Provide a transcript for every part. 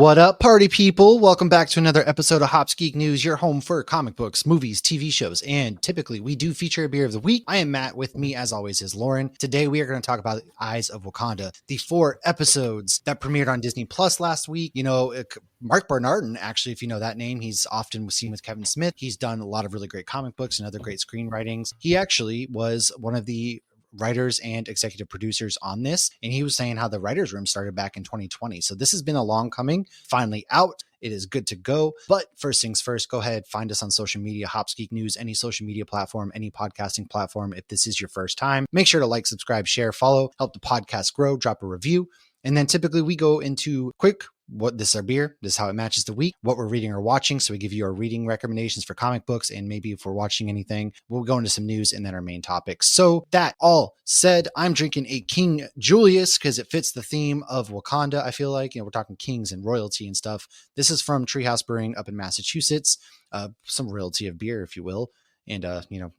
What up, party people? Welcome back to another episode of hopsgeeknews, your home for comic books, movies, TV shows, and typically we do feature a beer of the week. I am Matt. With me, as always, is Lauren. Today we are going to talk about Eyes of Wakanda, the 4 episodes that premiered on Disney Plus last week. You know, Mark Bernardin, actually, if you know that name, he's often seen with Kevin Smith. He's done a lot of really great comic books and other great screenwritings. He actually was one of the writers and executive producers on this, and he was saying how the writers room started back in 2020. So this has been a long coming, finally out. It is good to go. But first things first, go ahead, find us on social media, hopsgeeknews, any social media platform, any podcasting platform. If this is your first time, make sure to like, subscribe, share, follow, help the podcast grow, drop a review. And then typically we go into quick, this is our beer, this is how it matches the week, what we're reading or watching. So we give you our reading recommendations for comic books, and maybe if we're watching anything, we'll go into some news and then our main topics. So that all said, I'm drinking a King Julius because it fits the theme of Wakanda. I feel like, we're talking kings and royalty and stuff. This is from Treehouse Brewing up in Massachusetts, some royalty of beer, if you will. And,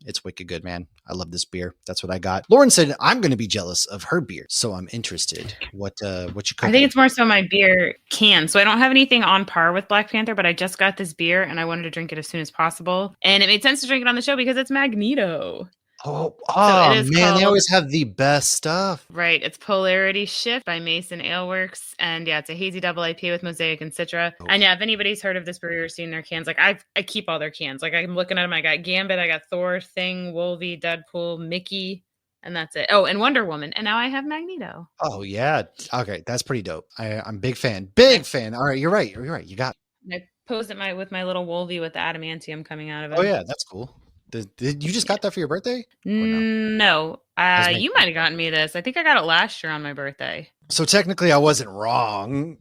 it's wicked good, man. I love this beer. That's what I got. Lauren said I'm going to be jealous of her beer, so I'm interested. What you cooking? I think it's more so my beer can. So I don't have anything on par with Black Panther, but I just got this beer and I wanted to drink it as soon as possible. And it made sense to drink it on the show because it's Magneto. Oh, man, they always have the best stuff. Right. It's Polarity Shift by Mason Aleworks. And yeah, it's a hazy double IPA with Mosaic and Citra. Oh. And yeah, if anybody's heard of this brewery or seen their cans, like I keep all their cans. Like I'm looking at them. I got Gambit, I got Thor, Thing, Wolvie, Deadpool, Mickey, and that's it. Oh, and Wonder Woman. And now I have Magneto. Oh, yeah. Okay. That's pretty dope. I'm a big fan. Big fan. All right. You're right. You got it. I posed it with my little Wolvie with the adamantium coming out of it. Oh, yeah. That's cool. Did you just got that for your birthday? No. You might have gotten me this. I think I got it last year on my birthday. So technically I wasn't wrong.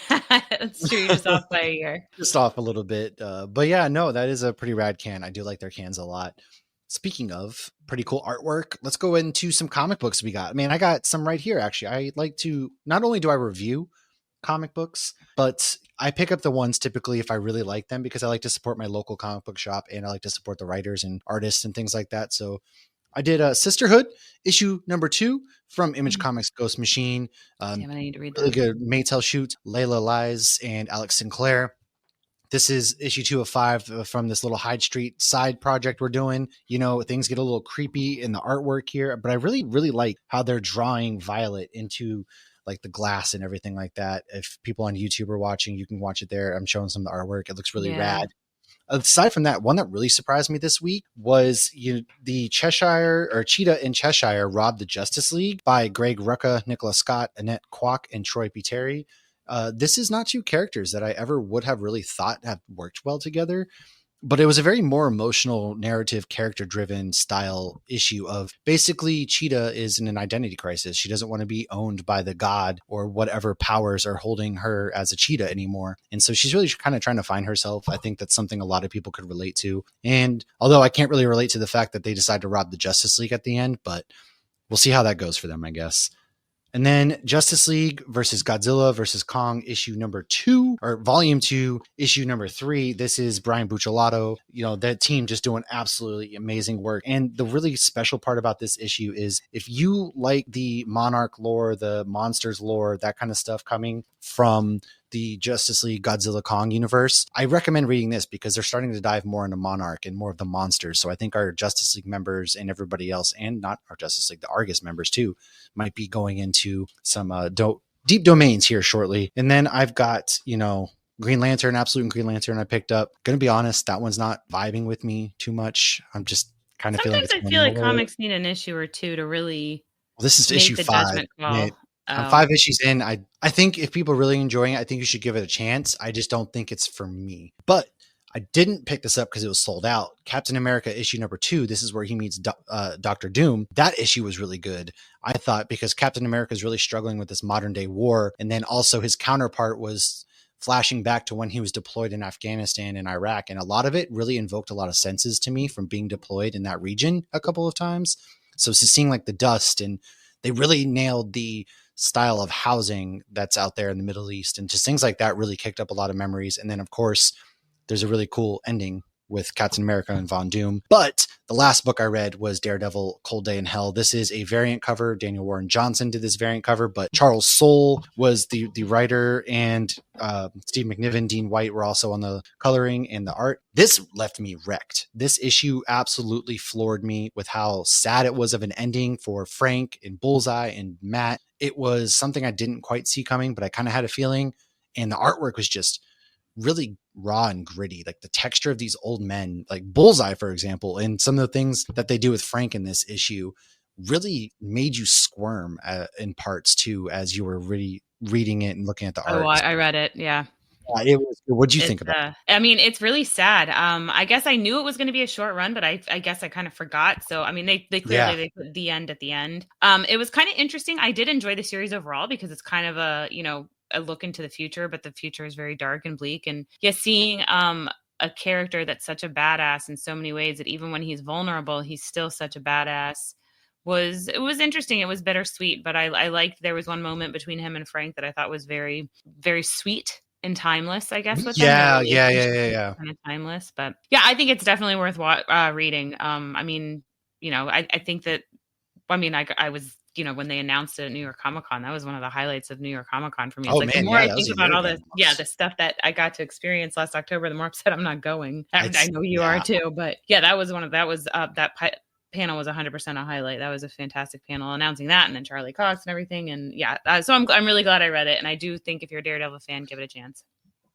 That's true. You're just off by a year. Just off a little bit. But yeah, no, that is a pretty rad can. I do like their cans a lot. Speaking of pretty cool artwork, let's go into some comic books we got. Man, I got some right here, actually. I like to, not only do I review comic books, but I pick up the ones typically if I really like them, because I like to support my local comic book shop and I like to support the writers and artists and things like that. So I did Sisterhood issue number 2 from Image Comics Ghost Machine. Damn it, I need to read that. Really good Maytel shoot, Layla Lies and Alex Sinclair. This is issue 2 of 5 from this little Hyde Street side project we're doing. Things get a little creepy in the artwork here, but I really, really like how they're drawing Violet into like the glass and everything like that. If people on YouTube are watching, you can watch it there. I'm showing some of the artwork. It looks really rad. Aside from that, one that really surprised me this week was the Cheetah in Cheshire robbed the Justice League by Greg Rucka, Nicola Scott, Annette Kwok, and Troy P. Terry. This is not 2 characters that I ever would have really thought have worked well together. But it was a very more emotional, narrative, character-driven style issue of basically Cheetah is in an identity crisis. She doesn't want to be owned by the god or whatever powers are holding her as a cheetah anymore. And so she's really kind of trying to find herself. I think that's something a lot of people could relate to. And although I can't really relate to the fact that they decide to rob the Justice League at the end, but we'll see how that goes for them, I guess. And then Justice League versus Godzilla versus Kong issue number 2, or volume 2, issue number 3. This is Brian Buccellato. That team just doing absolutely amazing work. And the really special part about this issue is if you like the Monarch lore, the monsters lore, that kind of stuff coming from the Justice League Godzilla Kong universe, I recommend reading this because they're starting to dive more into Monarch and more of the monsters. So I think our Justice League members and everybody else, and not our Justice League, the Argus members too, might be going into some deep domains here shortly. And then I've got, Green Lantern, Absolute Green Lantern I picked up. Gonna be honest, that one's not vibing with me too much. I'm just kind of feeling like I feel like comics need an issue or 2 to really this is issue 5. I'm 5 issues in. I think if people are really enjoying it, I think you should give it a chance. I just don't think it's for me. But I didn't pick this up because it was sold out. Captain America issue number 2, this is where he meets Dr. Doom. That issue was really good, I thought, because Captain America is really struggling with this modern day war. And then also his counterpart was flashing back to when he was deployed in Afghanistan and Iraq. And a lot of it really invoked a lot of senses to me from being deployed in that region a couple of times. So seeing like the dust, and they really nailed the style of housing that's out there in the Middle East, and just things like that really kicked up a lot of memories. And then of course there's a really cool ending with Captain America and Von Doom. But the last book I read was Daredevil Cold Day in Hell. This is a variant cover. Daniel Warren Johnson did this variant cover, but Charles Soule was the writer, and Steve McNiven, Dean White were also on the coloring and the art. This left me wrecked. This issue absolutely floored me with how sad it was of an ending for Frank and Bullseye and Matt. It was something I didn't quite see coming, but I kind of had a feeling. And the artwork was just really raw and gritty. Like the texture of these old men, like Bullseye, for example, and some of the things that they do with Frank in this issue really made you squirm in parts too, as you were really reading it and looking at the art. Oh, I read it. Yeah. It was. What'd you think about it? I mean, it's really sad. I guess I knew it was going to be a short run, but I guess I kind of forgot. So, I mean, they clearly they put the end at the end. It was kind of interesting. I did enjoy the series overall because it's kind of a look into the future, but the future is very dark and bleak. And seeing a character that's such a badass in so many ways that even when he's vulnerable, he's still such a badass. It was interesting. It was bittersweet, but I liked there was one moment between him and Frank that I thought was very, very sweet and timeless, I guess. With yeah. Kind of timeless, but yeah, I think it's definitely worth reading. I mean, I think that. I mean, I was, when they announced it at New York Comic Con, that was one of the highlights of New York Comic Con for me. It's the more I think about all this, the stuff that I got to experience last October, the more upset I'm not going. I know you are too, but yeah, that panel was 100% a highlight. That was a fantastic panel announcing that, and then Charlie Cox and everything. And yeah, so I'm really glad I read it. And I do think if you're a Daredevil fan, give it a chance.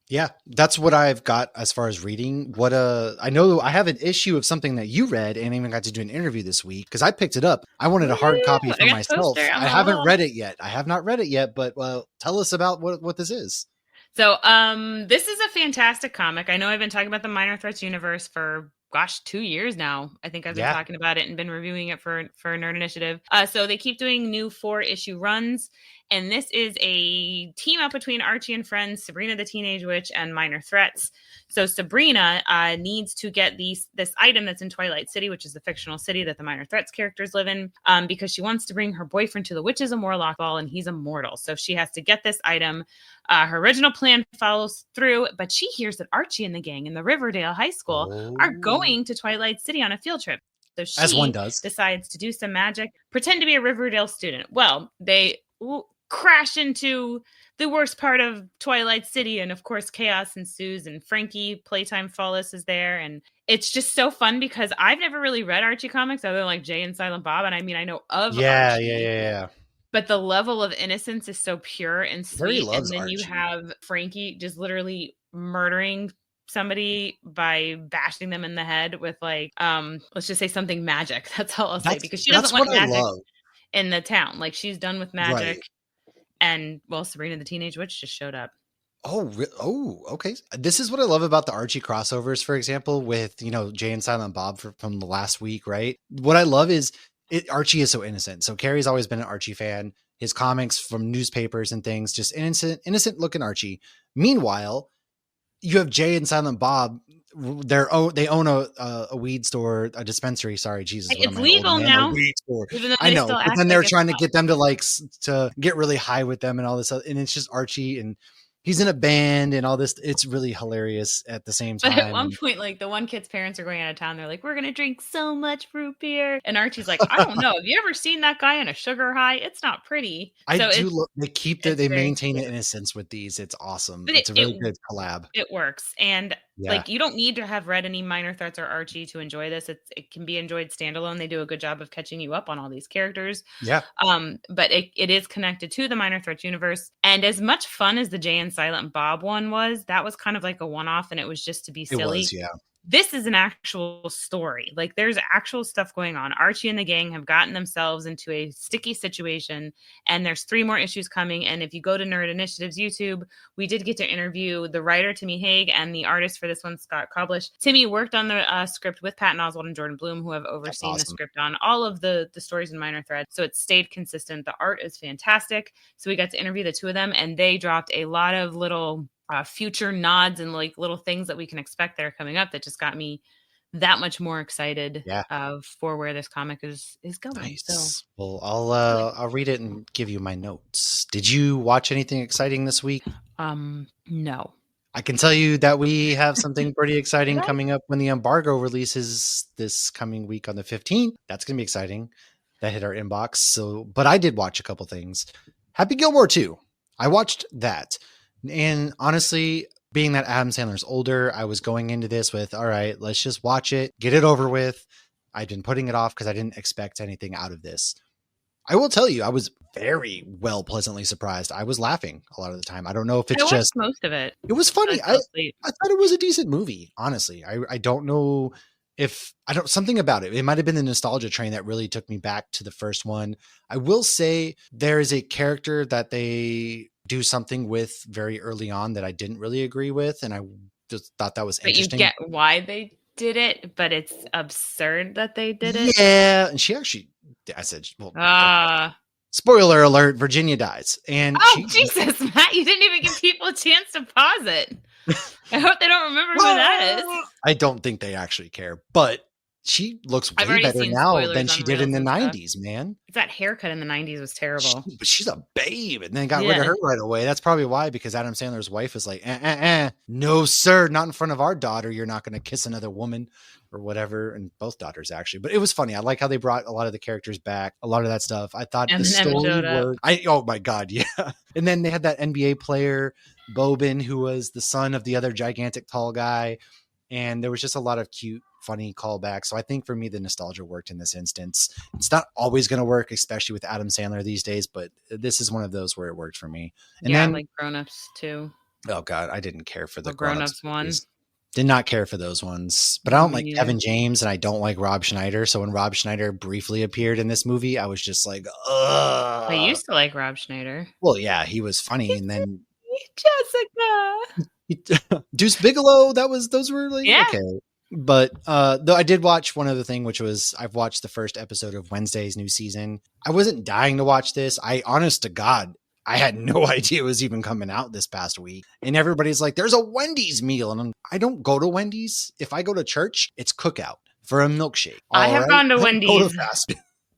Yeah, that's what I've got as far as reading. I know I have an issue of something that you read and even got to do an interview this week because I picked it up. I wanted a hard copy for myself. I haven't read it yet. I have not read it yet, but tell us about what this is. So this is a fantastic comic. I know I've been talking about the Minor Threats universe for 2 years now. I think I've been talking about it and been reviewing it for Nerd Initiative. So they keep doing new 4-issue runs. And this is a team up between Archie and friends, Sabrina the Teenage Witch, and Minor Threats. So Sabrina needs to get this item that's in Twilight City, which is the fictional city that the Minor Threats characters live in, because she wants to bring her boyfriend to the Witches of Morlock Ball, and he's immortal. So she has to get this item. Her original plan follows through, but she hears that Archie and the gang in the Riverdale High School are going to Twilight City on a field trip. So she, as one does, decides to do some magic, pretend to be a Riverdale student. Well, they crash into the worst part of Twilight City, and of course chaos ensues, and Frankie Playtime Follis is there, and it's just so fun because I've never really read Archie comics other than like Jay and Silent Bob, and I mean I know of Archie, yeah, but the level of innocence is so pure and sweet. And then Archie. You have Frankie just literally murdering somebody by bashing them in the head with let's just say something magic. That's all I'll say, because she doesn't want magic in the town. Like, she's done with magic. Right. And Sabrina the Teenage Witch just showed up. Oh, okay. This is what I love about the Archie crossovers, for example, with, Jay and Silent Bob from the last week, right? What I love is Archie is so innocent. So Carrie's always been an Archie fan. His comics from newspapers and things, just innocent looking Archie. Meanwhile, you have Jay and Silent Bob. They own a weed store, a dispensary. Sorry, Jesus. It's legal now. A weed store. I know, but then they're trying to get them to get really high with them and all this, and it's just Archie, and he's in a band and all this. It's really hilarious at the same time. But at one point, the one kid's parents are going out of town. They're like, "We're gonna drink so much root beer," and Archie's like, "I don't know. Have you ever seen that guy on a sugar high? It's not pretty." They maintain the innocence with these. It's awesome. It's a really good collab. It works, and you don't need to have read any Minor Threats or Archie to enjoy this. It can be enjoyed standalone. They do a good job of catching you up on all these characters. Yeah. But it is connected to the Minor Threats universe, and as much fun as the Jay and Silent Bob one was, that was kind of like a one-off, and it was just to be silly. It was, yeah. This is an actual story. There's actual stuff going on. Archie and the gang have gotten themselves into a sticky situation, and there's 3 more issues coming. And if you go to Nerd Initiative's YouTube, we did get to interview the writer, Timmy Haig, and the artist for this one, Scott Koblish. Timmy worked on the script with Patton Oswalt and Jordan Bloom, who have overseen the script on all of the stories in Minor Threats. So it stayed consistent. The art is fantastic. So we got to interview the 2 of them, and they dropped a lot of little future nods and little things that we can expect that are coming up that just got me that much more excited for where this comic is going. Nice. So, well, I'll read it and give you my notes. Did you watch anything exciting this week? No. I can tell you that we have something pretty Did exciting I? coming up when the embargo releases this coming week on the 15th. That's going to be exciting. That hit our inbox. So, but I did watch a couple things. Happy Gilmore 2. I watched that. And honestly, being that Adam Sandler's older, I was going into this with, all right, let's just watch it, get it over with. I'd been putting it off because I didn't expect anything out of this. I will tell you, I was very well pleasantly surprised. I was laughing a lot of the time. I don't know if I it's watched just, most of it. it was funny. I fell asleep. I thought it was a decent movie, honestly. I don't know if I don't something about it. It might have been the nostalgia train that really took me back to the first one. I will say there is a character that they do something with very early on that I didn't really agree with, and I just thought that was But you interesting. get why they did it, but it's absurd that they did it. Yeah, and she actually, I said, well, Ah. spoiler alert, Virginia dies, and Oh, Jesus, Matt, you didn't even give people a chance to pause it. I hope they don't remember who that is. I don't think they actually care, but she looks I've way already better seen now spoilers than she on did in Reels the and stuff. 90s, man. That haircut in the 90s was terrible. But she's a babe, and then got rid of Yeah. her right away. That's probably why, because Adam Sandler's wife is like, no, sir, not in front of our daughter. You're not going to kiss another woman or whatever. And both daughters, actually. But it was funny. I like how they brought a lot of the characters back, a lot of that stuff. I thought the Eminem story showed up. worked. Oh my God, yeah. And then they had that NBA player, Bobin, who was the son of the other gigantic tall guy. And there was just a lot of cute, funny callbacks. So I think for me, the nostalgia worked in this instance. It's not always going to work, especially with Adam Sandler these days, but this is one of those where it worked for me. And Yeah, then, like Grown Ups too. oh God, I didn't care for the Or Grown Ups one. movies. Did not care for those ones, but I No, don't me like neither. Kevin James and I don't like Rob Schneider. So when Rob Schneider briefly appeared in this movie, I was just like, ugh. I used to like Rob Schneider. Well, yeah, he was funny. And then Jessica. Deuce Bigelow, those were like, Yeah. okay. But though I did watch one other thing, which was I've watched the first episode of Wednesday's new season. I wasn't dying to watch this. Honest to God, I had no idea it was even coming out this past week. And everybody's like, there's a Wendy's meal. And I don't go to Wendy's. If I go to church, it's cookout for a milkshake. I have gone to Wendy's fast.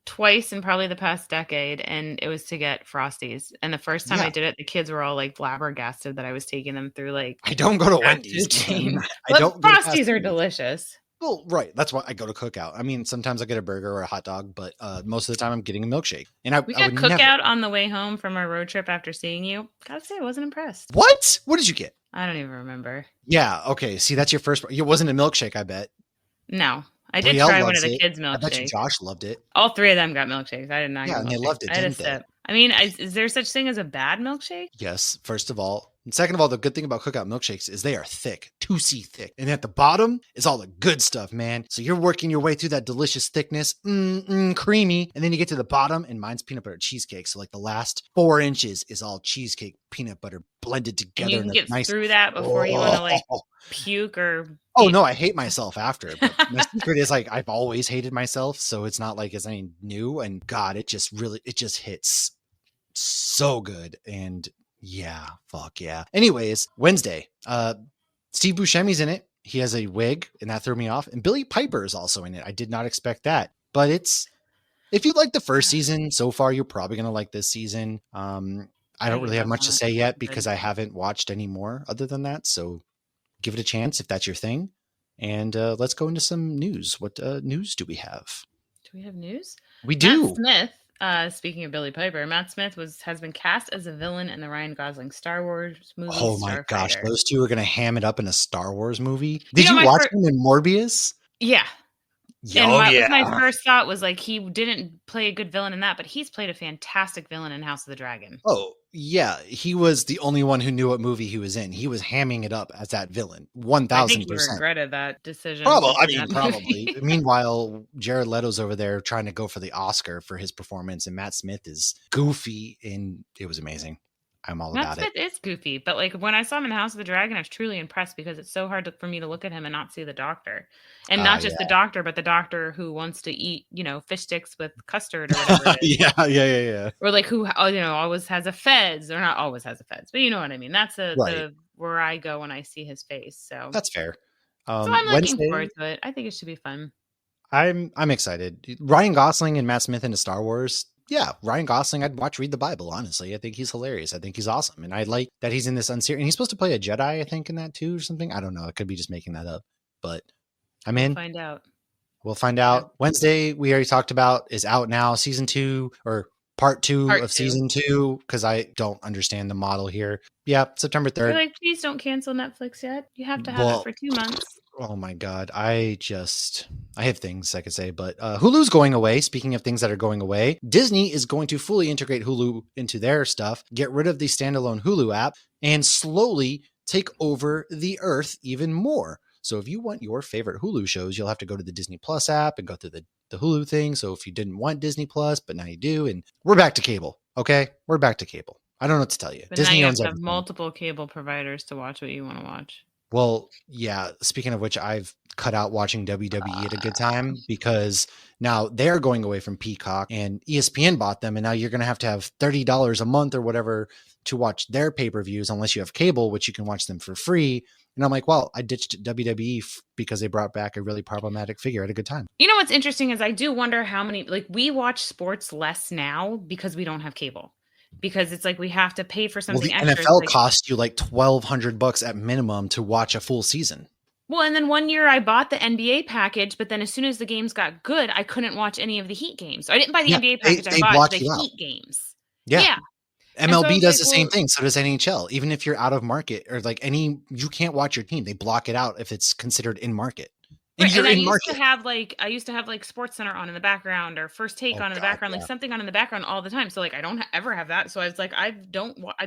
twice in probably the past decade, and it was to get Frosties. And the first time Yeah. I did it, the kids were all like flabbergasted that I was taking them through like I don't go to fast Wendy's. food chain. I But don't go to fast Frosties are food. delicious. Well, right. That's why I go to cookout. I mean, sometimes I get a burger or a hot dog, but most of the time I'm getting a milkshake. And We I got would cookout never. on the way home from our road trip after seeing you. Gotta say, I wasn't impressed. What? What did you get? I don't even remember. Yeah. Okay. See, that's your first. It wasn't a milkshake, I bet. No, I did Brielle try one loves of the it. kids' I bet you milkshakes. Josh loved it. All three of them got milkshakes. I did not. Yeah, get and they milkshakes. loved it, I had a didn't they? sip. I mean, is there such thing as a bad milkshake? Yes, first of all. And second of all, the good thing about cookout milkshakes is they are thick, 2C thick. And at the bottom is all the good stuff, man. So you're working your way through that delicious thickness, creamy. And then you get to the bottom, and mine's peanut butter cheesecake. So like the last 4 inches is all cheesecake peanut butter blended together. And you can in a get nice. through that before you want to like puke or. Oh no, I hate myself after. But my secret is like I've always hated myself, so it's not like it's anything new. And God, it just hits so good. And yeah, fuck yeah. Anyways, Wednesday, Steve Buscemi's in it. He has a wig, and that threw me off. And Billy Piper is also in it. I did not expect that, but if you like the first season so far, you're probably gonna like this season. I don't really have much to say yet because I haven't watched any more other than that. So give it a chance if that's your thing. And let's go into some news. What news do we have? Do we have news? We do. Matt Smith, speaking of Billy Piper, Matt Smith has been cast as a villain in the Ryan Gosling Star Wars movie. Oh my gosh, those two are going to ham it up in a Star Wars movie. Did You know, you watch him in Morbius? Yeah. Yeah. My first thought was like he didn't play a good villain in that, but he's played a fantastic villain in House of the Dragon. Oh, yeah. He was the only one who knew what movie he was in. He was hamming it up as that villain. 1,000%. I think he regretted that decision. Probably. Meanwhile, Jared Leto's over there trying to go for the Oscar for his performance, and Matt Smith is goofy, and it was amazing. I'm all about it. Matt Smith is goofy, but like when I saw him in House of the Dragon, I was truly impressed because it's so hard for me to look at him and not see the doctor. And not just the doctor, but the doctor who wants to eat, fish sticks with custard or whatever it is. Yeah. Or like who, always has a fez, or not always has a fez, but you know what I mean? That's where I go when I see his face. So that's fair. So I'm looking forward to it. I think it should be fun. I'm excited. Ryan Gosling and Matt Smith into Star Wars. Yeah, Ryan Gosling, I'd watch read the Bible, honestly. I think he's hilarious. I think he's awesome. And I like that he's in this unserious, and he's supposed to play a Jedi, I think, in that too or something. I don't know. I could be just making that up, but I'm We'll in. find out. We'll find Yeah. out. Wednesday, we already talked about, is out now. Season 2 or part 2 Part of 2. season 2, because I don't understand the model here. Yeah, September They're 3rd. like, please don't cancel Netflix yet. You have to have it Well, for 2 months. oh my God. I have things I could say, but Hulu's going away. Speaking of things that are going away, Disney is going to fully integrate Hulu into their stuff, get rid of the standalone Hulu app, and slowly take over the earth even more. So if you want your favorite Hulu shows, you'll have to go to the Disney Plus app and go through the Hulu thing. So if you didn't want Disney Plus, but now you do, and we're back to cable. Okay. We're back to cable. I don't know what to tell you. But Disney now you have owns to have everything. multiple cable providers to watch what you want to watch. Well, yeah. Speaking of which, I've cut out watching WWE at a good time because now they're going away from Peacock and ESPN bought them. And now you're going to have $30 a month or whatever to watch their pay-per-views unless you have cable, which you can watch them for free. And I'm like, well, I ditched WWE because they brought back a really problematic figure at a good time. You know what's interesting is I do wonder how many, like, we watch sports less now because we don't have cable. Because it's like we have to pay for something well, the extra. NFL like, costs you like $1,200 at minimum to watch a full season. Well, and then one year I bought the NBA package, but then as soon as the games got good, I couldn't watch any of the Heat games. So I didn't buy the NBA package. They I bought block the you out. Heat games. Yeah. So MLB does the same thing. So does NHL. Even if you're out of market or like you can't watch your team. They block it out if it's considered in market. And right, you're and in market. I used to have like Sports Center on in the background or First Take on in the background, like something on in the background all the time. So like I don't ever have that. So I was like, I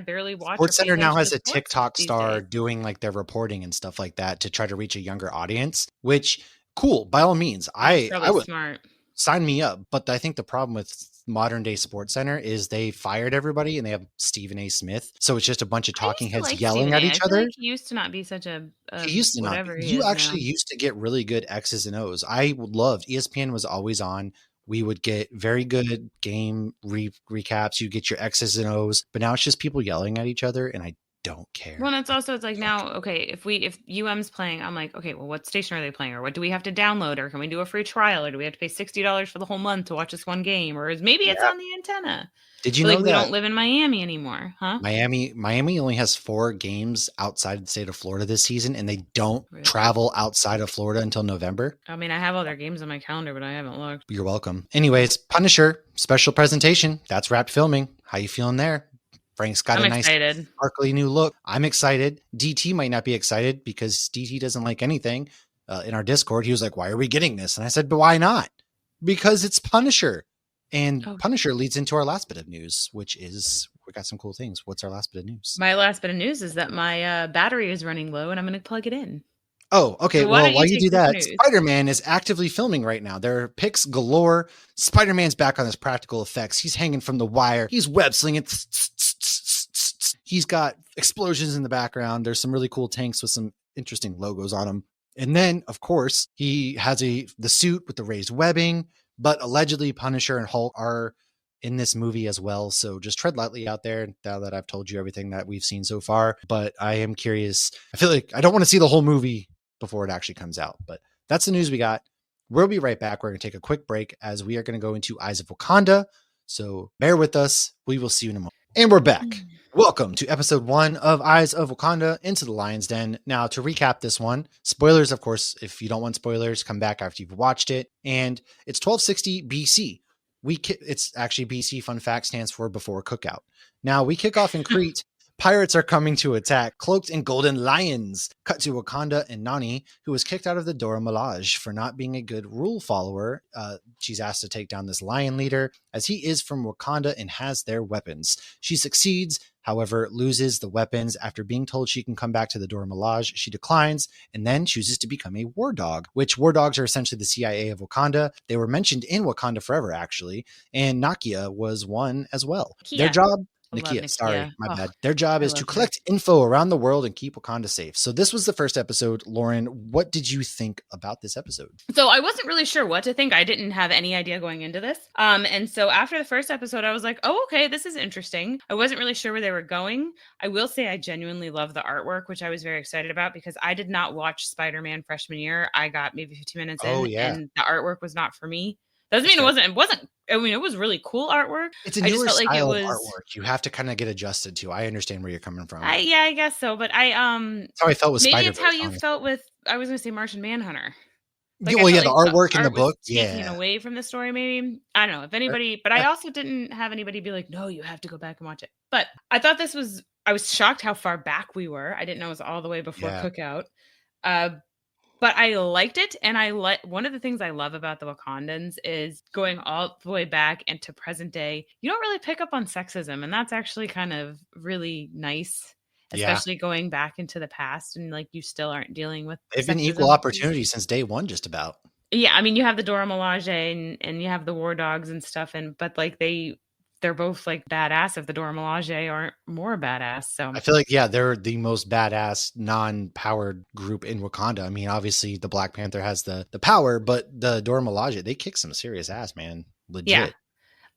barely watch. Sports Center now has a TikTok star doing like their reporting and stuff like that to try to reach a younger audience, which cool. By all means, I would smart. Sign me up. But I think the problem with modern day Sports Center is they fired everybody and they have Stephen A. Smith. So it's just a bunch of talking heads yelling at each other. Like he used to not be such a he used to not. You actually used to get really good X's and O's. I loved ESPN was always on. We would get very good game recaps. You get your X's and O's, but now it's just people yelling at each other, and I don't care. Well, it's like now, okay, if UM's playing, I'm like, okay, well, what station are they playing, or what do we have to download, or can we do a free trial, or do we have to pay $60 for the whole month to watch this one game, or maybe it's on the antenna? Did you know that we don't live in Miami anymore, huh? Miami only has 4 games outside the state of Florida this season, and they don't travel outside of Florida until November. I mean, I have all their games on my calendar, but I haven't looked. You're welcome. Anyways, Punisher special presentation. That's wrapped filming. How you feeling there? Frank's got a nice sparkly new look. I'm excited. DT might not be excited because DT doesn't like anything. In our Discord, he was like, why are we getting this? And I said, but why not? Because it's Punisher. And Punisher leads into our last bit of news, which is we got some cool things. What's our last bit of news? My last bit of news is that my battery is running low and I'm going to plug it in. Oh, okay. So well, while you do that, Spider-Man is actively filming right now. There are pics galore. Spider-Man's back on his practical effects. He's hanging from the wire. He's web slinging. He's got explosions in the background. There's some really cool tanks with some interesting logos on them. And then, of course, he has the suit with the raised webbing, but allegedly Punisher and Hulk are in this movie as well. So just tread lightly out there now that I've told you everything that we've seen so far. But I am curious. I feel like I don't want to see the whole movie before it actually comes out. But that's the news we got. We'll be right back. We're going to take a quick break as we are going to go into Eyes of Wakanda. So bear with us. We will see you in a moment. And we're back. Welcome to episode 1 of Eyes of Wakanda Into the Lion's Den. Now, to recap this one, spoilers, of course, if you don't want spoilers, come back after you've watched it. And it's 1260 BC. It's actually BC, fun fact, stands for before cookout. Now, we kick off in Crete. Pirates are coming to attack, cloaked in golden lions. Cut to Wakanda and Nani, who was kicked out of the Dora Milaje for not being a good rule follower. She's asked to take down this lion leader, as he is from Wakanda and has their weapons. She succeeds, however, loses the weapons. After being told she can come back to the Dora Milaje, she declines and then chooses to become a war dog, which war dogs are essentially the CIA of Wakanda. They were mentioned in Wakanda Forever, actually, and Nakia was one as well. Their job... Nakia, sorry, my bad. Their job is to collect info around the world and keep Wakanda safe. So this was the first episode. Lauren, what did you think about this episode? So I wasn't really sure what to think. I didn't have any idea going into this. And so after the first episode, I was like, oh, okay, this is interesting. I wasn't really sure where they were going. I will say I genuinely love the artwork, which I was very excited about because I did not watch Spider-Man freshman year. I got maybe 15 minutes in and the artwork was not for me. Doesn't That's mean it fair. wasn't. It wasn't. I mean, it was really cool artwork. It's a I just newer felt like it style of was. artwork. You have to kind of get adjusted to. I understand where you're coming from. Yeah, I guess so. But That's how I felt with maybe it's how Spider-Verse, you felt honestly. with. I was going to say Martian Manhunter. Yeah, Like, I well, felt yeah, the like the artwork in the art was book, taking yeah. away from the story, maybe. I don't know if Uh, anybody, but I also didn't have anybody be like, no, you have to go back and watch it. But I thought I was shocked how far back we were. I didn't know it was all the way before yeah. Cookout. Uh, but I liked it. And one of the things I love about the Wakandans is going all the way back into present day. You don't really pick up on sexism. And that's actually kind of really nice, Yeah. especially going back into the past and like you still aren't dealing with They've been equal sexism. opportunity since day one, just about. Yeah, I mean, you have the Dora Milaje and you have the War Dogs and stuff, and but like they're both like badass if the Dora Milaje aren't more badass. So I feel like, yeah, they're the most badass non-powered group in Wakanda. I mean, obviously the Black Panther has the power, but the Dora Milaje, they kick some serious ass, man. yeah.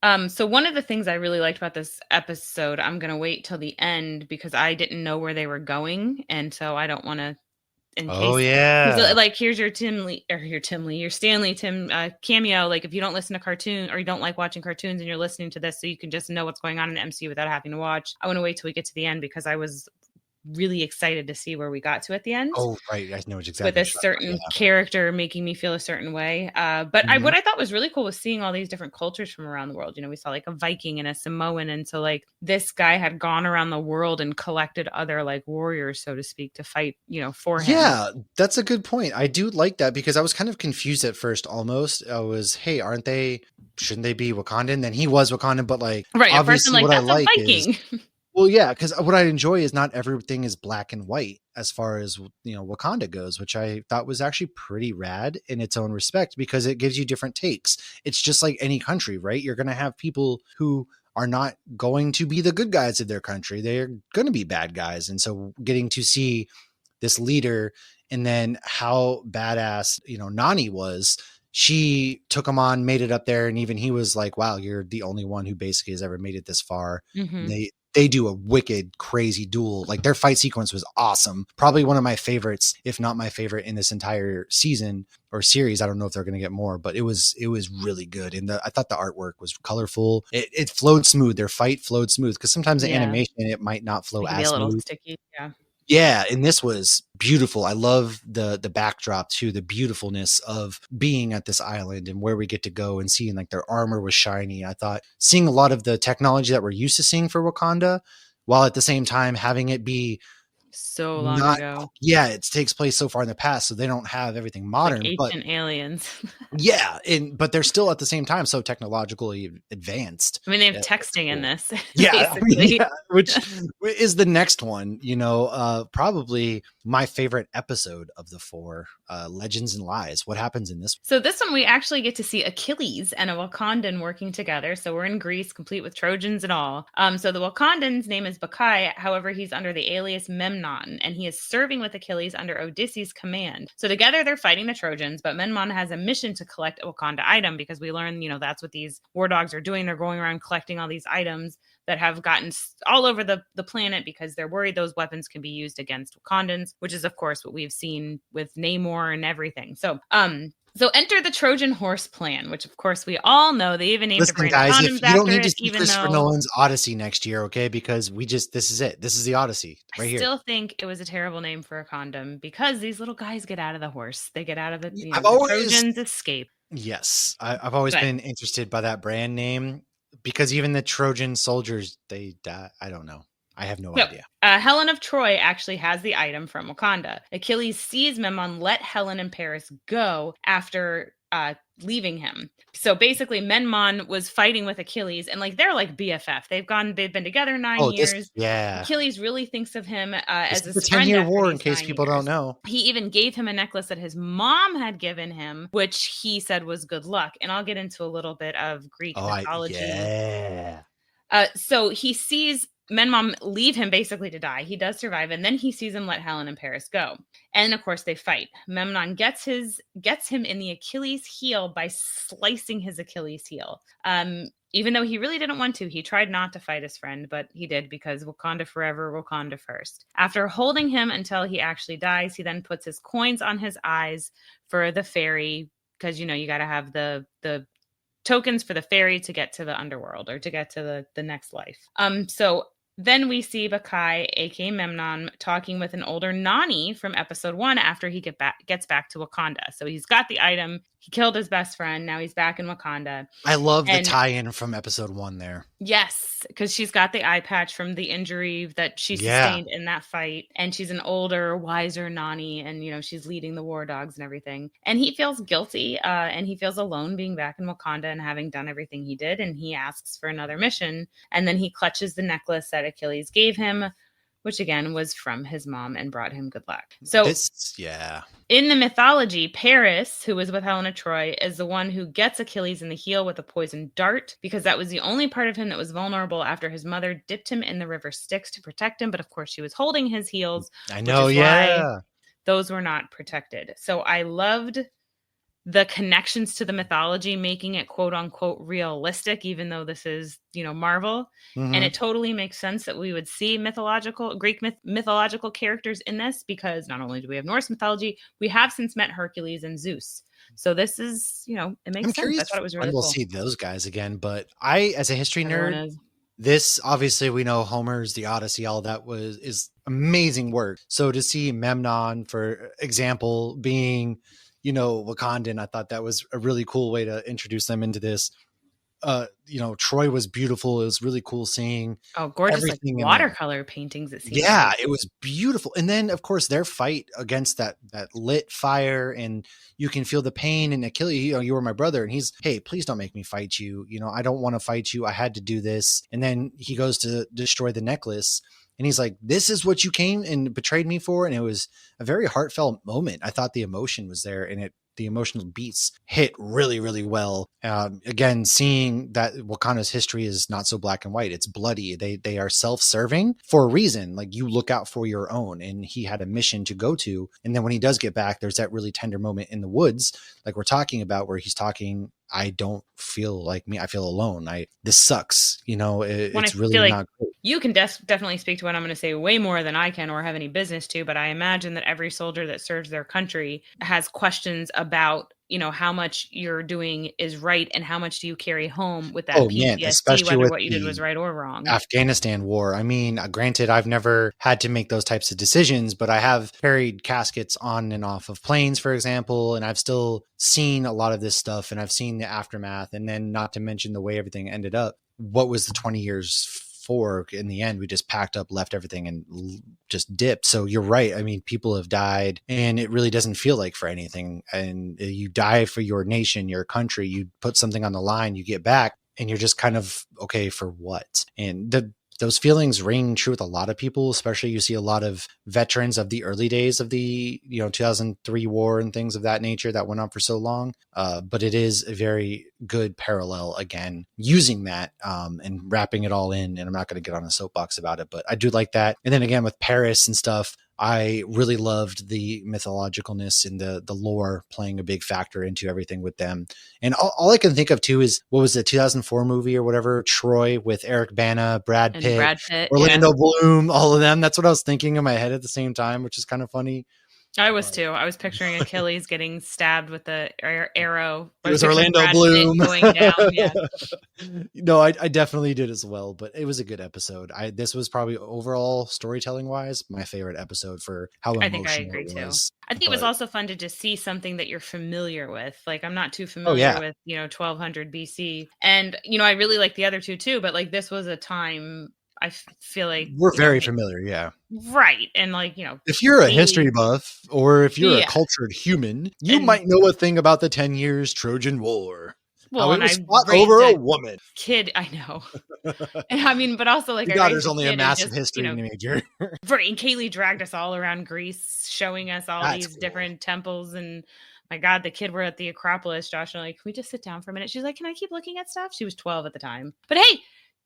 Legit. So one of the things I really liked about this episode, I'm gonna wait till the end because I didn't know where they were going, and so I don't want to in Oh case because yeah. like here's your your Stanley Tim cameo. Like if you don't listen to cartoon or you don't like watching cartoons and you're listening to this, so you can just know what's going on in the MCU without having to watch. I want to wait till we get to the end because I was really excited to see where we got to at the end Oh right. I know exactly with what a you're talking certain character making me feel a certain way. But about. what I thought was really cool was seeing all these different cultures from around the world. You know, we saw like a Viking and a Samoan. And so like this guy had gone around the world and collected other like warriors, so to speak, to fight, for him. Yeah, that's a good point. I do like that because I was kind of confused at first almost. I was, hey, shouldn't they be Wakandan? Then he was Wakandan, but like Right. At first I'm obviously like, what I that's a like is, Viking. well, yeah, because what I enjoy is not everything is black and white as far as Wakanda goes, which I thought was actually pretty rad in its own respect because it gives you different takes. It's just like any country, right? You're going to have people who are not going to be the good guys of their country. They're going to be bad guys. And so getting to see this leader and then how badass, Nani was, she took him on, made it up there. And even he was like, wow, you're the only one who basically has ever made it this far. Mm-hmm. They do a wicked, crazy duel. Like their fight sequence was awesome. Probably one of my favorites, if not my favorite in this entire season or series. I don't know if they're going to get more, but it was really good. And I thought the artwork was colorful. It flowed smooth. Their fight flowed smooth because sometimes the Yeah. animation, it might not flow It can be as a little smooth. sticky. Yeah. Yeah, and this was beautiful. I love the backdrop too, the beautifulness of being at this island and where we get to go and seeing like their armor was shiny. I thought seeing a lot of the technology that we're used to seeing for Wakanda, while at the same time having it be So long not, ago. yeah, it takes place so far in the past, so they don't have everything It's like modern, but ancient aliens. yeah, but they're still at the same time so technologically advanced. I mean, they have That's texting in cool. this, Yeah, basically. yeah, which is the next one, probably my favorite episode of the four, Legends and Lies. What happens in this? So this one we actually get to see Achilles and a Wakandan working together. So we're in Greece, complete with Trojans and all. So the Wakandan's name is Bakai. However, he's under the alias Memnon, and he is serving with Achilles under Odysseus' command. So together they're fighting the Trojans, but Memnon has a mission to collect a Wakanda item because we learn, that's what these war dogs are doing. They're going around collecting all these items that have gotten all over the planet because they're worried those weapons can be used against Wakandans, which is, of course, what we've seen with Namor and everything. So enter the Trojan horse plan, which, of course, we all know. They even named a Listen, brand of guys, condoms if you don't after need to it, see even Christopher though Nolan's Odyssey next year, okay? Because this is it. This is the Odyssey I right here. still think it was a terrible name for a condom because these little guys get out of the horse. They get out of it. I've The always, Trojans escape. yes, I've always But been interested by that brand name because even the Trojan soldiers, they die. I don't know. I have no idea. Helen of Troy actually has the item from Wakanda. Achilles sees Memnon let Helen and Paris go after leaving him. So basically, Memnon was fighting with Achilles, and they're like BFF. They've been together 9 years. Yeah. Achilles really thinks of him This as is his the friend 10-year after war, in these case 9 people don't years. know. He even gave him a necklace that his mom had given him, which he said was good luck. And I'll get into a little bit of Greek mythology. Yeah. So he sees Memnon leave him basically to die. He does survive, and then he sees him let Helen and Paris go. And of course, they fight. Memnon gets him in the Achilles heel by slicing his Achilles heel. Even though he really didn't want to, he tried not to fight his friend, but he did because Wakanda forever, Wakanda first. After holding him until he actually dies, he then puts his coins on his eyes for the fairy because you got to have the tokens for the fairy to get to the underworld or to get to the next life. So then we see Bakai, aka Memnon, talking with an older Nani from episode 1 after he gets back to Wakanda. So he's got the item. He killed his best friend. Now he's back in Wakanda. I love the And tie-in from episode 1 there. yes, because she's got the eye patch from the injury that she sustained in that fight. And she's an older, wiser Nani. And, you know, she's leading the war dogs and everything. And he feels guilty and he feels alone being back in Wakanda and having done everything he did. And he asks for another mission. And then he clutches the necklace that Achilles gave him, which again was from his mom and brought him good luck. So in the mythology, Paris, who was with Helena Troy, is the one who gets Achilles in the heel with a poisoned dart because that was the only part of him that was vulnerable after his mother dipped him in the river Styx to protect him. But of course, she was holding his heels. I know, yeah. Those were not protected. So I loved the connections to the mythology, making it quote unquote realistic, even though this is, you know, Marvel. Mm-hmm. And it totally makes sense that we would see Greek mythological characters in this, because not only do we have Norse mythology, we have since met Hercules and Zeus. So this is, you know, it makes sense. I thought it was really cool. We'll see those guys again, but I, as a history nerd, this obviously we know Homer's The Odyssey, all that is amazing work. So to see Memnon, for example, being, you know, Wakandan, I thought that was a really cool way to introduce them into this. You know, Troy was beautiful. It was really cool seeing gorgeous, like watercolor paintings. It seems it was beautiful. And then of course their fight against that lit fire, and you can feel the pain. And Achilles, you know, you were my brother, and he's, hey, please don't make me fight you. You know, I don't want to fight you. I had to do this. And then he goes to destroy the necklace. And he's like, this is what you came and betrayed me for. And it was a very heartfelt moment. I thought the emotion was there, and the emotional beats hit really, really well. Again, seeing that Wakanda's history is not so black and white. It's bloody. They are self-serving for a reason. Like, you look out for your own, and he had a mission to go to. And then when he does get back, there's that really tender moment in the woods, like we're talking about, where he's talking, I don't feel like me. I feel alone. This sucks. You know, it's really not great. You can definitely speak to what I'm going to say way more than I can or have any business to, but I imagine that every soldier that serves their country has questions about, you know, how much you're doing is right and how much do you carry home with that PTSD, whether what you did was right or wrong. Afghanistan war. I mean, granted, I've never had to make those types of decisions, but I have carried caskets on and off of planes, for example, and I've still seen a lot of this stuff, and I've seen the aftermath, and then not to mention the way everything ended up. What was the 20 years for? In the end, we just packed up, left everything, and just dipped. So you're right. I mean, people have died, and it really doesn't feel like for anything. And you die for your nation, your country, you put something on the line, you get back, and you're just kind of, okay, for what? And those feelings ring true with a lot of people, especially you see a lot of veterans of the early days of the, you know, 2003 war and things of that nature that went on for so long. But it is a very good parallel, again, using that and wrapping it all in. And I'm not going to get on a soapbox about it, but I do like that. And then again, with Paris and stuff, I really loved the mythologicalness and the lore playing a big factor into everything with them. And all I can think of too is, what was the 2004 movie or whatever, Troy, with Eric Bana, Brad Pitt, Orlando Bloom, all of them. That's what I was thinking in my head at the same time, which is kind of funny. I was too. I was picturing Achilles getting stabbed with the arrow. It was Orlando Bloom going down. Yeah. No, I definitely did as well, but it was a good episode. This was probably overall storytelling wise my favorite episode for how emotional I agree it was. I think it was also fun to just see something that you're familiar with. Like, I'm not too familiar with, you know, 1200 BC, and you know, I really like the other two too. But like, this was a time I feel like we're very familiar. Yeah. Right. And like, you know, if you're a history buff or if you're a cultured human, you might know a thing about the 10 years Trojan War. Well, it was fought over a woman. Kid, I know. And I mean, but also like, there's only a massive history major. Right. And Kaylee dragged us all around Greece, showing us all these different temples. And my God, the kid, we're at the Acropolis. Josh and I'm like, can we just sit down for a minute? She's like, can I keep looking at stuff? She was 12 at the time. But hey,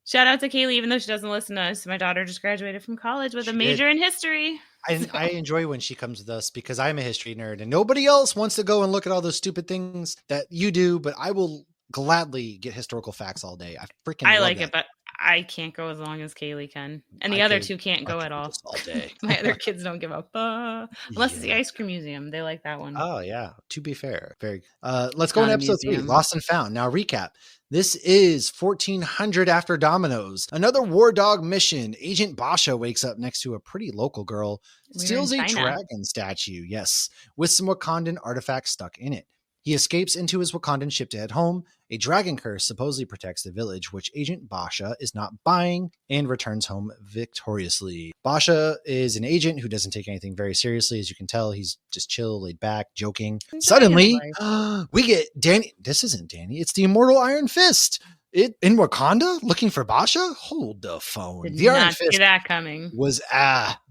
shout out to Kaylee, even though she doesn't listen to us. My daughter just graduated from college with a major in history. I enjoy when she comes with us because I'm a history nerd and nobody else wants to go and look at all those stupid things that you do, but I will gladly get historical facts all day. I like it, but I can't go as long as Kaylee can. And the I other could two can't I go could at do all. this all day. My other kids don't give up. Unless it's the Yeah. ice cream museum. They like that one. Oh yeah. To be fair, very. Let's go Not into a episode 3, museum. Lost and Found. Now recap. This is 1400 after Dominoes. Another war dog mission. Agent Basha wakes up next to a pretty local girl, We were in steals a China. dragon statue. Yes, with some Wakandan artifacts stuck in it. He escapes into his Wakandan ship to head home. A dragon curse supposedly protects the village, which Agent Basha is not buying, and returns home victoriously. Basha is an agent who doesn't take anything very seriously. As you can tell, he's just chill, laid back, joking. Enjoying Suddenly, his we get Danny. This isn't Danny. It's the immortal Iron Fist. It in Wakanda looking for Basha? Hold the phone. Did The Iron not see Fist that coming. was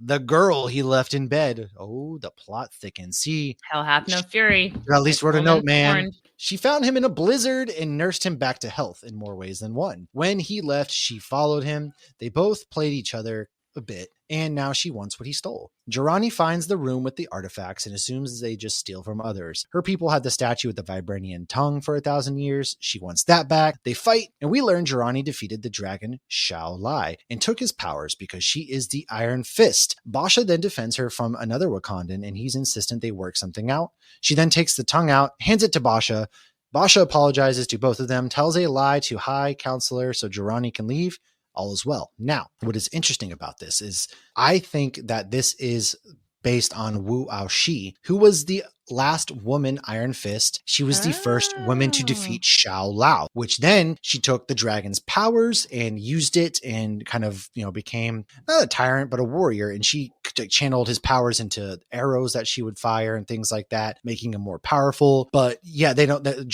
the girl he left in bed. Oh, the plot thickens. See, Hell hath no fury. at least wrote a note, man. Warned. She found him in a blizzard and nursed him back to health in more ways than one. When he left, she followed him. They both played each other a bit, and now she wants what he stole. Jirani finds the room with the artifacts and assumes they just steal from others. Her people had the statue with the vibranium tongue for 1,000 years. She wants that back. They fight, and we learn Jirani defeated the dragon Shao Lai and took his powers because she is the Iron Fist. Basha then defends her from another Wakandan, and he's insistent they work something out. She then takes the tongue out, hands it to Basha. Basha apologizes to both of them, tells a lie to High Counselor so Jirani can leave. All is well. Now, what is interesting about this is I think that this is based on Wu Aoshi, who was the last woman Iron Fist. She was the first woman to defeat Shao Lao, which then she took the dragon's powers and used it and kind of, became not a tyrant, but a warrior. And she channeled his powers into arrows that she would fire and things like that, making him more powerful. But yeah,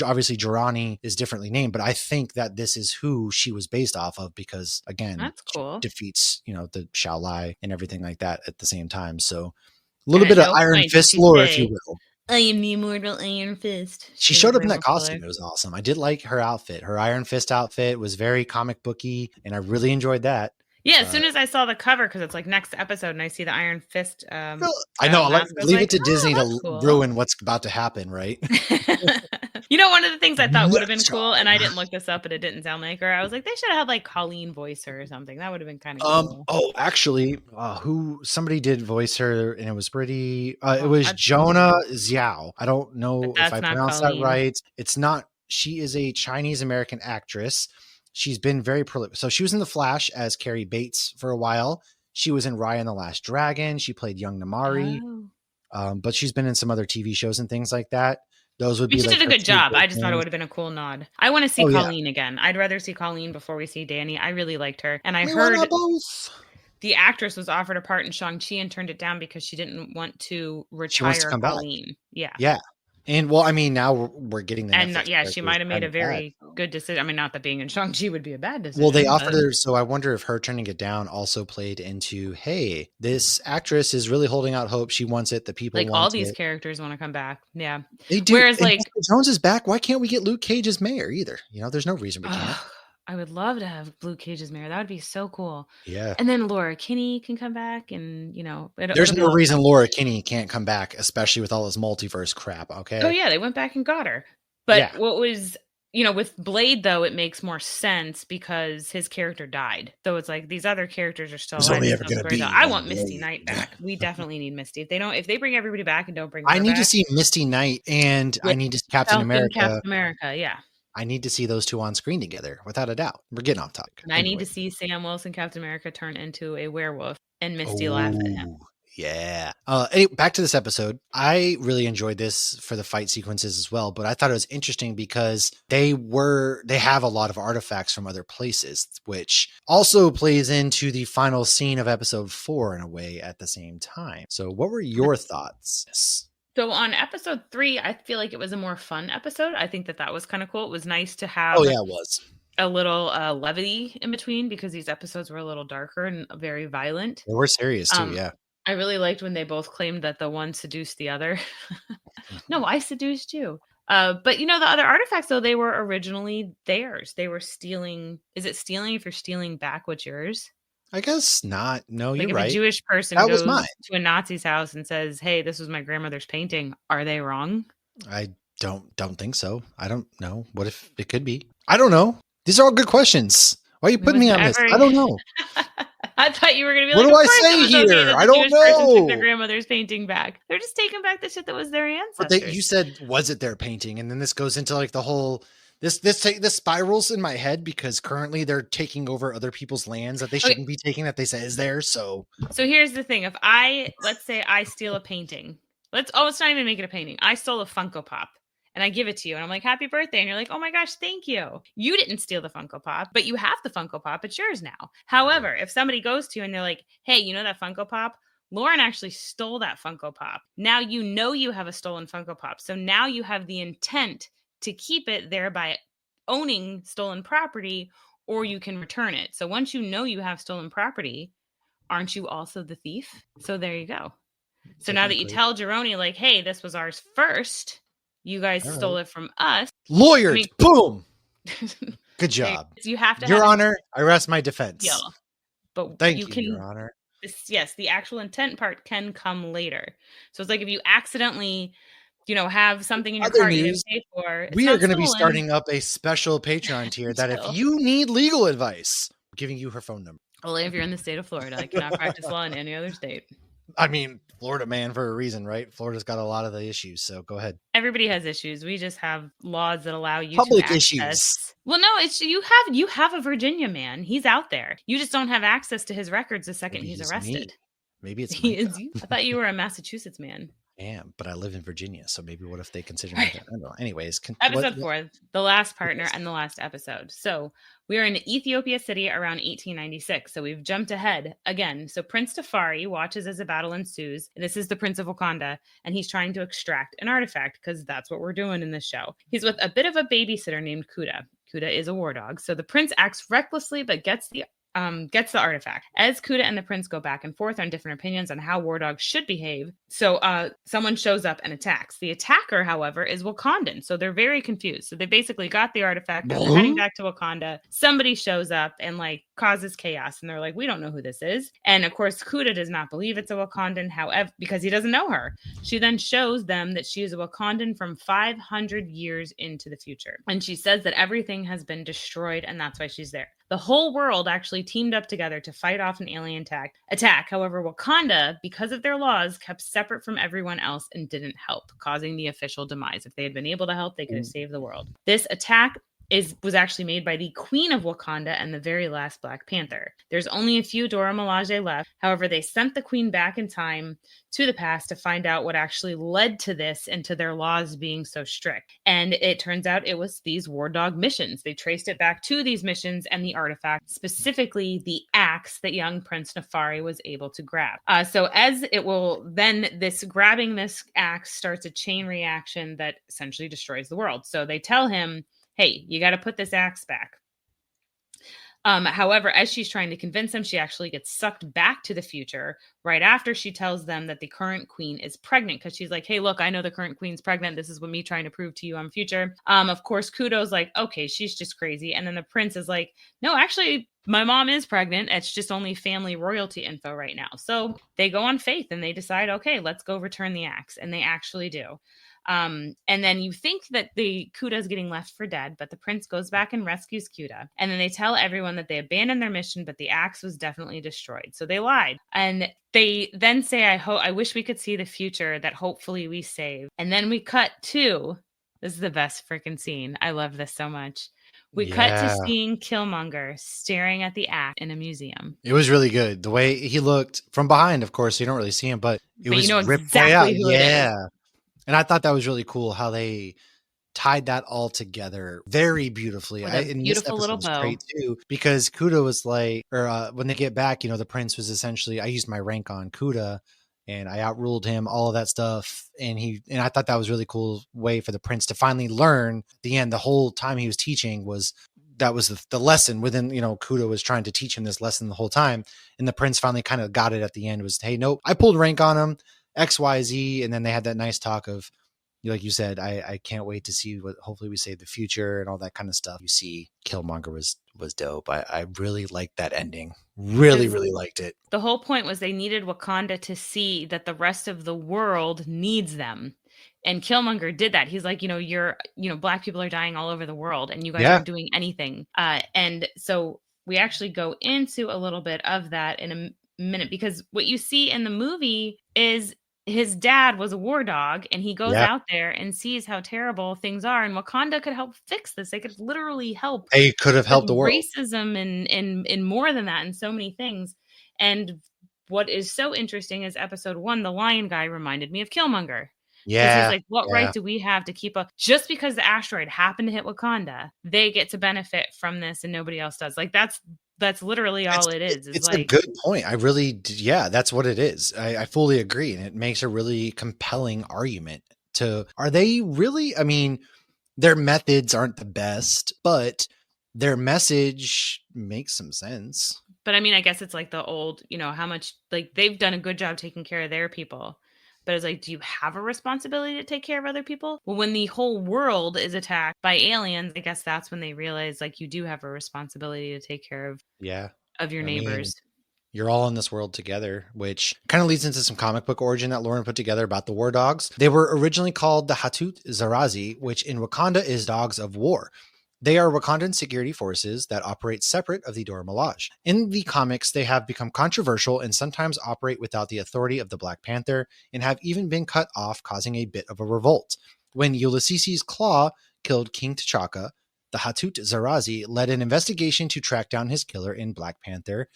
obviously Jirani is differently named, but I think that this is who she was based off of because again, That's cool. she defeats, the Shao Lai and everything like that at the same time. So a little bit of Iron Fist lore, if you will. I am the immortal Iron Fist. She showed up in that costume. It was awesome. I did like her outfit. Her Iron Fist outfit was very comic booky, and I really enjoyed that. Yeah, as soon as I saw the cover, because it's like next episode, and I see the Iron Fist. I know. I leave it to Disney to ruin what's about to happen, right? One of the things I thought would have been cool, and I didn't look this up, but it didn't sound like her. I was like, they should have had like Colleen voice her or something. That would have been kind of cool. Oh, actually, somebody did voice her, and it was pretty. It was Jonah Xiao. I don't know if I pronounced that right. It's not. She is a Chinese American actress. She's been very prolific. So she was in The Flash as Carrie Bates for a while. She was in Raya and the Last Dragon. She played young Namari. But she's been in some other TV shows and things like that. Those would be. She did a good job. I just thought it would have been a cool nod. I want to see Colleen again. I'd rather see Colleen before we see Danny. I really liked her, and I heard the actress was offered a part in Shang-Chi and turned it down because she didn't want to retire Colleen. Yeah. Yeah. And well, I mean, now we're getting that. And she might have made a very good decision. I mean, not that being in Shang-Chi would be a bad decision. Well, they offered her, so I wonder if her turning it down also played into, hey, this actress is really holding out hope. She wants it. The people want it. Like all these characters want to come back. Yeah. They do. Whereas like Jessica Jones is back. Why can't we get Luke Cage as mayor either? There's no reason we can't. I would love to have Luke Cage as mayor. That would be so cool. Yeah. And then Laura Kinney can come back and, there's no reason Laura Kinney can't come back, especially with all this multiverse crap. Okay. Oh yeah. They went back and got her. But what was, with Blade though, it makes more sense because his character died. So it's like these other characters are still alive. Only ever going to be. I want Misty Knight back. We definitely need Misty. If they bring everybody back and don't bring her I need back, to see Misty Knight and I need to see Captain America. Yeah. I need to see those two on screen together, without a doubt. We're getting off topic. And I need to see Sam Wilson, Captain America, turn into a werewolf and Misty laugh at him. Yeah. Anyway, back to this episode. I really enjoyed this for the fight sequences as well, but I thought it was interesting because they have a lot of artifacts from other places, which also plays into the final scene of episode 4 in a way at the same time. So what were your thoughts? So on episode 3, I feel like it was a more fun episode. I think that was kind of cool. It was nice to have it was a little levity in between because these episodes were a little darker and very violent. They were serious too, yeah. I really liked when they both claimed that the one seduced the other. No, I seduced you. But the other artifacts, though, they were originally theirs. They were stealing. Is it stealing if you're stealing back what's yours? I guess not. No, like you're right. If a Jewish person goes to a Nazi's house and says, "Hey, this was my grandmother's painting," are they wrong? I don't think so. I don't know. What if it could be? I don't know. These are all good questions. Why are you putting Was me it on this? ever? I don't know. I thought you were going to be What like, do of I course say it was okay here? that I the don't Jewish person took their know. grandmother's painting back. They're just taking back the shit that was their But ancestors. you said, was it their painting? And then this goes into like the whole this spirals in my head because currently they're taking over other people's lands that they Okay, shouldn't be taking that they say is theirs. So so here's the thing. Let's say I steal a painting. Let's not even make it a painting. I stole a Funko Pop and I give it to you and I'm like, happy birthday. And you're like, oh my gosh, thank you. You didn't steal the Funko Pop, but you have the Funko Pop. It's yours now. However, if somebody goes to you and they're like, hey, you know that Funko Pop? Lauren actually stole that Funko Pop. Now you know you have a stolen Funko Pop. So now you have the intent to keep it, thereby owning stolen property, or you can return it. So once you know you have stolen property, aren't you also the thief? So there you go. So now that you technically, tell Jeroni, like, hey, this was ours first, you guys all stole right. it from us. I Lawyered. mean, Boom. Good job. you have to Your have Honor, I rest my skill, defense. but Thank you you, Your can. Honor. Yes, the actual intent part can come later. So it's like if you accidentally, have something in your Other cart you didn't news, pay for, it's we are not going to be stolen. starting up a special Patreon tier that if Chill. you need legal advice, I'm giving you her phone number. Only if you're in the state of Florida. I cannot practice law in any other state. I mean, Florida man for a reason, right? Florida's got a lot of the issues, so go ahead. Everybody has issues. We just have laws that allow you to Public issues. access. Well, no, it's you have a Virginia man. He's out there. You just don't have access to his records the second Maybe he's he's arrested. me. Maybe it's He Micah. is you. I thought you were a Massachusetts man. I am, but I live in Virginia, so maybe what if they consider me that? I don't know. Anyways, Episode 4, the last partner and the last episode. So we are in Ethiopia City around 1896. So we've jumped ahead again. So Prince Tafari watches as a battle ensues. This is the Prince of Wakanda, and he's trying to extract an artifact because that's what we're doing in this show. He's with a bit of a babysitter named Kuda. Kuda is a war dog. So the prince acts recklessly, but gets the artifact. As Kuda and the prince go back and forth on different opinions on how war dogs should behave, so someone shows up and attacks. The attacker, however, is Wakandan, so they're very confused. So they basically got the artifact, they're heading back to Wakanda. Somebody shows up and causes chaos, and they're like, we don't know who this is. And of course, Kuda does not believe it's a Wakandan, however, because he doesn't know her. She then shows them that she is a Wakandan from 500 years into the future. And she says that everything has been destroyed, and that's why she's there. The whole world actually teamed up together to fight off an alien attack. However, Wakanda, because of their laws, kept separate from everyone else and didn't help, causing the official demise. If they had been able to help, they could have saved the world. This attack was actually made by the Queen of Wakanda and the very last Black Panther. There's only a few Dora Milaje left. However, they sent the Queen back in time to the past to find out what actually led to this and to their laws being so strict. And it turns out it was these war dog missions. They traced it back to these missions and the artifact, specifically the axe that young Prince Nefari was able to grab. So as it will then, this grabbing this axe starts a chain reaction that essentially destroys the world. So they tell him, hey, you got to put this axe back. However, as she's trying to convince him, she actually gets sucked back to the future right after she tells them that the current queen is pregnant, because she's like, hey, look, I know the current queen's pregnant. This is what me trying to prove to you I'm future. Of course, Kudo's like, okay, she's just crazy. And then the prince is like, no, actually, my mom is pregnant. It's just only family royalty info right now. So they go on faith and they decide, okay, let's go return the axe. And they actually do. And then you think that the Kuda's getting left for dead, but the prince goes back and rescues Kuda. And then they tell everyone that they abandoned their mission, but the axe was definitely destroyed. So they lied. And they then say, I wish we could see the future that hopefully we save. And then we cut to, this is the best freaking scene. I love this so much. We cut to seeing Killmonger staring at the axe in a museum. It was really good. The way he looked from behind, of course, you don't really see him, but it was you know ripped way out. exactly who it is. And I thought that was really cool how they tied that all together very beautifully. And beautiful little bow. Great too, because Kuda was like, when they get back, the prince was essentially, I used my rank on Kuda and I outruled him, all of that stuff. And I thought that was really cool way for the prince to finally learn. At the end, the whole time he was teaching was the lesson within, Kuda was trying to teach him this lesson the whole time. And the prince finally kind of got it at the end, was, hey, nope, I pulled rank on him. XYZ, and then they had that nice talk of, like you said, I can't wait to see what hopefully we save the future and all that kind of stuff. You see, Killmonger was dope. I really liked that ending. Really liked it. The whole point was they needed Wakanda to see that the rest of the world needs them. And Killmonger did that. He's like, Black people are dying all over the world and you guys aren't doing anything. And so we actually go into a little bit of that in a minute, because what you see in the movie is his dad was a war dog, and he goes Yeah. out there and sees how terrible things are, and Wakanda could help fix this. They could literally help They could have with helped the world. racism and more than that, and so many things. And what is so interesting is episode 1, the lion guy reminded me of Killmonger. Because he's Yeah. like, what Yeah. right do we have to keep up? Just because the asteroid happened to hit Wakanda, they get to benefit from this and nobody else does. Like, that's literally all it is. It's a like, good point. I really, yeah, that's what it is. I fully agree. And it makes a really compelling argument are they really, I mean, their methods aren't the best, but their message makes some sense. but I mean, I guess it's like the old, how much, like, they've done a good job taking care of their people. But it's like, do you have a responsibility to take care of other people? Well, when the whole world is attacked by aliens, I guess that's when they realize, like, you do have a responsibility to take care of Yeah. your I mean, neighbors. you're all in this world together, which kind of leads into some comic book origin that Lauren put together about the war dogs. They were originally called the Hatut Zarazi, which in Wakanda is dogs of war. They are Wakandan security forces that operate separate of the Dora Milaje. In the comics, they have become controversial and sometimes operate without the authority of the Black Panther and have even been cut off, causing a bit of a revolt. When Ulysses Claw killed King T'Chaka, the Hatut Zarazi led an investigation to track down his killer in Black Panther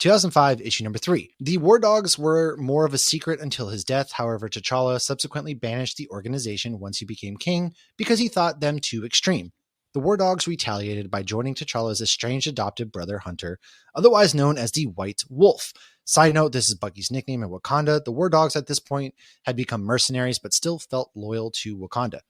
2005, issue number 3. The War Dogs were more of a secret until his death. However, T'Challa subsequently banished the organization once he became king because he thought them too extreme. The War Dogs retaliated by joining T'Challa's estranged adopted brother Hunter, otherwise known as the White Wolf. Side note, this is Bucky's nickname in Wakanda. The War Dogs at this point had become mercenaries but still felt loyal to Wakanda.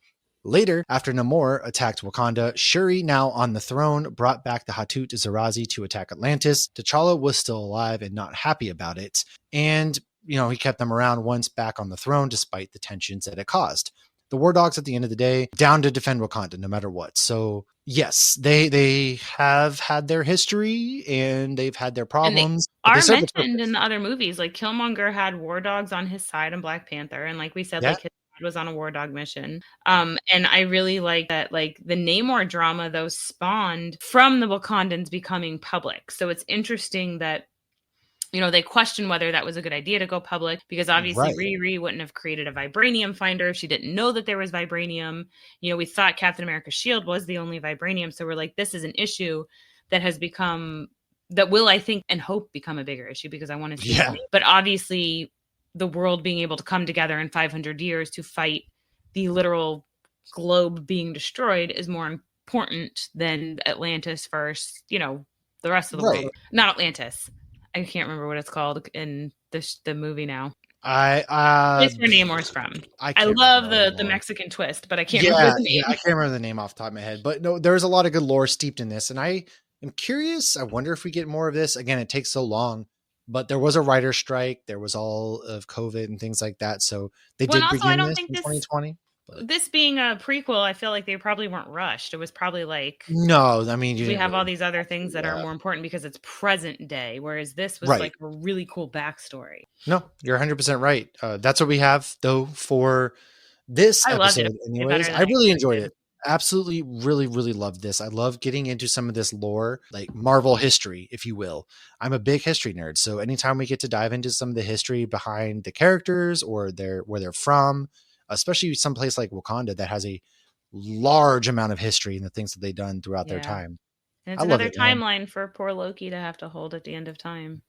Later, after Namor attacked Wakanda, Shuri, now on the throne, brought back the Hatut Zarazi to attack Atlantis. T'Challa was still alive and not happy about it, and he kept them around once back on the throne despite the tensions that it caused. The War Dogs, at the end of the day, down to defend Wakanda no matter what. So yes, they have had their history and they've had their problems. And they are mentioned in the other movies. Like, Killmonger had War Dogs on his side in Black Panther, and like we said, like, his dad was on a War Dog mission. And I really like that, like, the Namor drama, though, spawned from the Wakandans becoming public. So it's interesting that they question whether that was a good idea to go public, because obviously Riri wouldn't have created a vibranium finder if she didn't know that there was vibranium. We thought Captain America's shield was the only vibranium. So we're like, this is an issue that has become, that will, I think, and hope become a bigger issue, because I want to see it. But obviously the world being able to come together in 500 years to fight the literal globe being destroyed is more important than Atlantis first, the rest of the world. Not Atlantis. I can't remember what it's called in the movie now. It's where Namor's from. I love the Mexican twist, but I can't remember the name. I can't remember the name off the top of my head. But no, there's a lot of good lore steeped in this, and I am curious. I wonder if we get more of this. Again, it takes so long, but there was a writer's strike. There was all of COVID and things like that. So they did begin this in 2020. This being a prequel, I feel like they probably weren't rushed. It was probably like, no, I mean, we have all these other things that are more important because it's present day, whereas this was like a really cool backstory. No, you're 100% right. That's what we have, though, for this episode. Anyways, I really enjoyed it. Absolutely, really, really loved this. I love getting into some of this lore, like Marvel history, if you will. I'm a big history nerd, so anytime we get to dive into some of the history behind the characters or where they're from, especially someplace like Wakanda that has a large amount of history and the things that they've done throughout their time. And it's another timeline for poor Loki to have to hold at the end of time.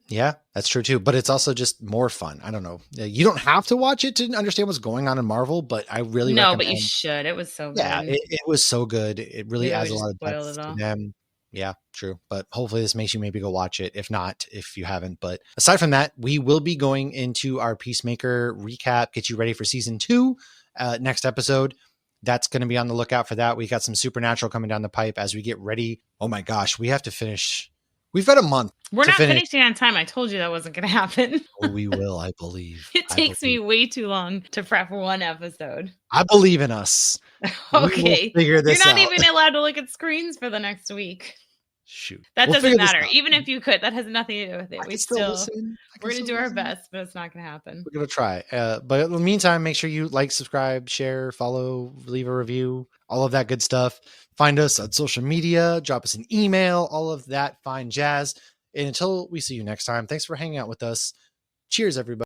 Yeah, that's true too. But it's also just more fun. I don't know. You don't have to watch it to understand what's going on in Marvel, but I really recommend. But you should. It was so good. Yeah, it was so good. It really adds a lot of depth to them. Yeah, true. But hopefully this makes you maybe go watch it. If not, if you haven't. But aside from that, we will be going into our Peacemaker recap, get you ready for season 2 next episode. That's going to be on the lookout for that. We got some Supernatural coming down the pipe as we get ready. Oh my gosh, we have to finish. We've got a month. We're not finishing on time. I told you that wasn't going to happen. Oh, we will, I believe. It takes me way too long to prep for one episode. I believe in us. Okay. Figure this You're not out. even allowed to look at screens for the next week. Shoot. That We'll doesn't figure this matter. out. Even if you could, that has nothing to do with it. I can still listen. We're going to do our best, but it's not going to happen. We're going to try. But in the meantime, make sure you like, subscribe, share, follow, leave a review, all of that good stuff. Find us on social media, drop us an email, all of that fine jazz. And until we see you next time, thanks for hanging out with us. Cheers, everybody.